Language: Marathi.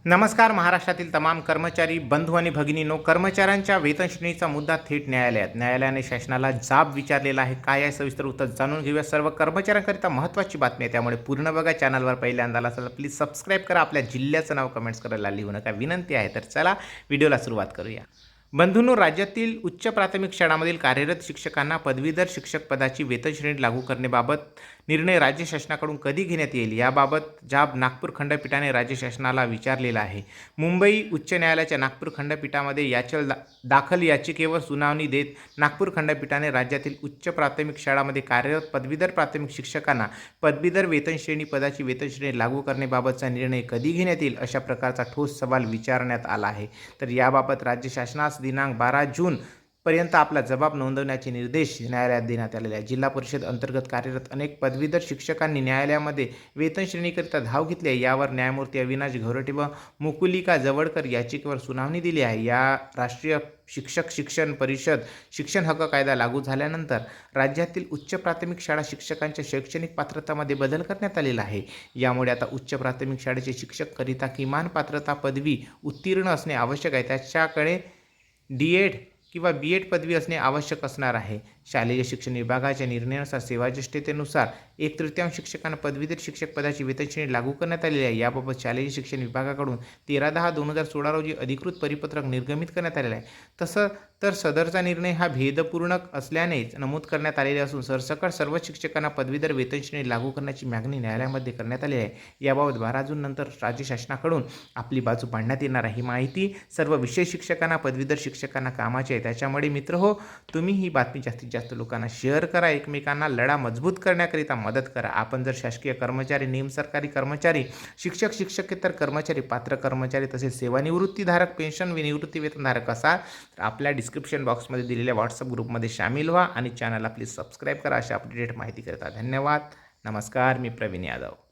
नमस्कार. महाराष्ट्रातील तमाम कर्मचारी बंधू आणि भगिनींनो, कर्मचाऱ्यांच्या वेतन श्रेणीचा मुद्दा थेट न्यायालयाने शासनाला जाब विचारलेला आहे. काय आहे सविस्तर उत्तर जाणून घेऊया. सर्व कर्मचाऱ्यांकरिता महत्त्वाची बातमी आहे, त्यामुळे पूर्ण बघा. चॅनलवर पहिल्यांदा आला असेल प्लीज सबस्क्राईब करा. आपल्या जिल्ह्याचं नाव कमेंट्स करायला लिहू नका, विनंती आहे. तर चला व्हिडिओला सुरुवात करूया. बंधूंनो, राज्यातील उच्च प्राथमिक शाळांमधील कार्यरत शिक्षकांना पदवीधर शिक्षक पदाची वेतन श्रेणी लागू करण्याबाबत निर्णय राज्य शासनाकडून कधी घेण्यात येईल, याबाबत जाब नागपूर खंडपीठाने राज्य शासनाला विचारलेला आहे. मुंबई उच्च न्यायालयाच्या नागपूर खंडपीठामध्ये दाखल याचिकेवर सुनावणी देत नागपूर खंडपीठाने राज्यातील उच्च प्राथमिक शाळांमध्ये कार्यरत पदवीधर प्राथमिक शिक्षकांना पदवीधर वेतन श्रेणी पदाची वेतन श्रेणी लागू करण्याबाबतचा निर्णय कधी घेण्यात येईल, अशा प्रकारचा ठोस सवाल विचारण्यात आला आहे. तर याबाबत राज्य शासनास दिनांक 12 जून पर्यंत आपला जबाब नोंदवण्याचे निर्देश न्यायालयात देण्यात आलेले आहे. जिल्हा परिषद अंतर्गत कार्यरत अनेक पदवीधर शिक्षकांनी न्यायालयामध्ये वेतन श्रेणीकरिता धाव घेतली आहे. यावर न्यायमूर्ती अविनाश घोरटे व मुकुलिका जवळकर याचिकेवर सुनावणी दिली आहे. या राष्ट्रीय शिक्षक शिक्षण परिषद शिक्षण हक्क कायदा लागू झाल्यानंतर राज्यातील उच्च प्राथमिक शाळा शिक्षकांच्या शैक्षणिक पात्रतामध्ये बदल करण्यात आलेला आहे. यामुळे आता उच्च प्राथमिक शाळेचे शिक्षक करिता किमान पात्रता पदवी उत्तीर्ण असणे आवश्यक आहे. त्याच्याकडे DED किंवा BEd पदवी असणे आवश्यक असणार आहे. शालेय शिक्षण विभागाच्या निर्णयानुसार सेवाज्येष्ठतेनुसार 1/3 शिक्षकांना पदवीधर शिक्षक पदाची वेतन श्रेणी लागू करण्यात आलेली आहे. याबाबत शालेय शिक्षण विभागाकडून 13/10/2016 रोजी अधिकृत परिपत्रक निर्गमित करण्यात आलेले आहे. तसं तर सदरचा निर्णय हा भेदपूर्ण असल्यानेच नमूद करण्यात आलेले असून सरसकट सर्व शिक्षकांना पदवीधर वेतन श्रेणी लागू करण्याची मागणी न्यायालयामध्ये करण्यात आली आहे. याबाबत 12 जून नंतर राज्य शासनाकडून आपली बाजू मांडण्यात येणार आहे. ही माहिती सर्व विषय शिक्षकांना पदवीधर शिक्षकांना कामाची आहे. त्याच्यामुळे मित्र हो, तुम्ही ही बातमी जास्तीत जास्त लोकांना शेअर करा. एकमेकांना लढा मजबूत करण्याकरिता मदत करा. आपण जर शासकीय कर्मचारी, निमसरकारी कर्मचारी, शिक्षक, शिक्षकेतर कर्मचारी, पात्र कर्मचारी तसेच सेवानिवृत्तीधारक, पेन्शन निवृत्ती वेतनधारक असाल तर आपल्या डिस्क्रिप्शन बॉक्समध्ये दिलेल्या व्हॉट्सअप ग्रुपमध्ये सामील व्हा आणि चॅनलला प्लीज सबस्क्राईब करा. अशा अपडेट माहिती करता धन्यवाद. नमस्कार. मी प्रवीण यादव.